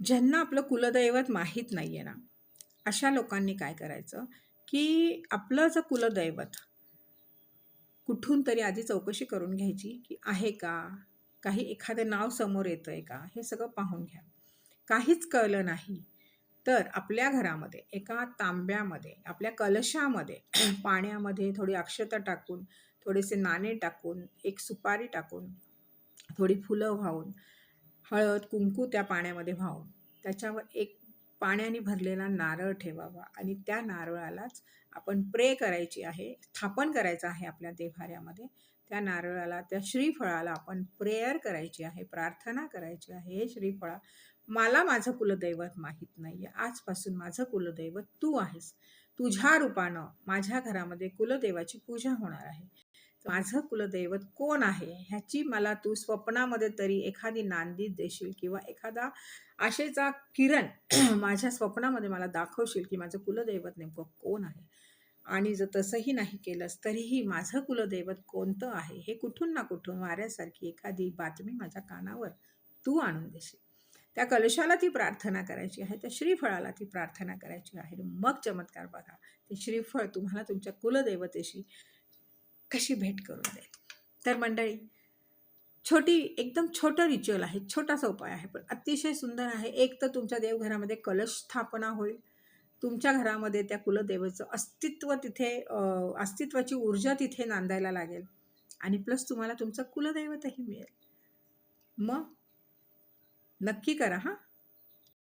ज्यांना आपलं कुलदैवत माहीत नाही आहे ना, अशा लोकांनी काय करायचं, की आपलं जर कुलदैवत कुठून तरी आधी चौकशी करून घ्यायची, की आहे का? काही एखादं नाव समोर येतं आहे का? हे सगळं पाहून घ्या. काहीच कळलं नाही, तर आपल्या घरामध्ये एका तांब्यामध्ये, आपल्या कलशामध्ये पाण्यामध्ये थोडी अक्षता टाकून, थोडेसे नाणे टाकून, एक सुपारी टाकून, थोडी फुलं वाहून, हळद, कुंकू त्या पाण्यामध्ये वाहून, त्याच्यावर एक पाण्याने भरलेला नारळ ठेवावा आणि त्या नारळालाच आपण प्रे करायची आहे, स्थापन करायचं आहे आपल्या देव्हाऱ्यामध्ये. त्या नारळाला, त्या श्रीफळाला आपण प्रेयर करायची आहे, प्रार्थना करायची आहे. हे श्रीफळा, मला माझं कुलदैवत माहीत नाही आहे. आजपासून माझं कुलदैवत तू आहेस. तुझ्या रूपानं माझ्या घरामध्ये कुलदेवाची पूजा होणार आहे. माझं कुलदैवत कोण आहे ह्याची मला तू स्वप्नामध्ये तरी एखादी नांदी देशील किंवा एखादा आशेचा किरण माझ्या स्वप्नामध्ये मला दाखवशील की माझं कुलदैवत नेमकं कोण आहे. आणि जर तसंही नाही केलंस तरीही माझं कुलदैवत कोणतं आहे हे कुठून ना कुठून वाऱ्यासारखी एखादी बातमी माझ्या कानावर तू आणून देशील. त्या कलशाला ती प्रार्थना करायची आहे, त्या श्रीफळाला ती प्रार्थना करायची आहे. मग चमत्कार बघा, ते श्रीफळ तुम्हाला तुमच्या कुलदैवतेशी कशी भेट करून देईल. तर मंडळी, एकदम छोटं रिच्युअल आहे, छोटासा उपाय आहे, पण अतिशय सुंदर आहे. एक तर तुमच्या देवघरामध्ये कलश स्थापना होईल, तुमच्या घरामध्ये त्या कुलदेवाचं अस्तित्व तिथे अस्तित्वाची ऊर्जा तिथे नांदायला लागेल आणि प्लस तुम्हाला तुमचं कुलदैवतही मिळेल. मग नक्की करा हां.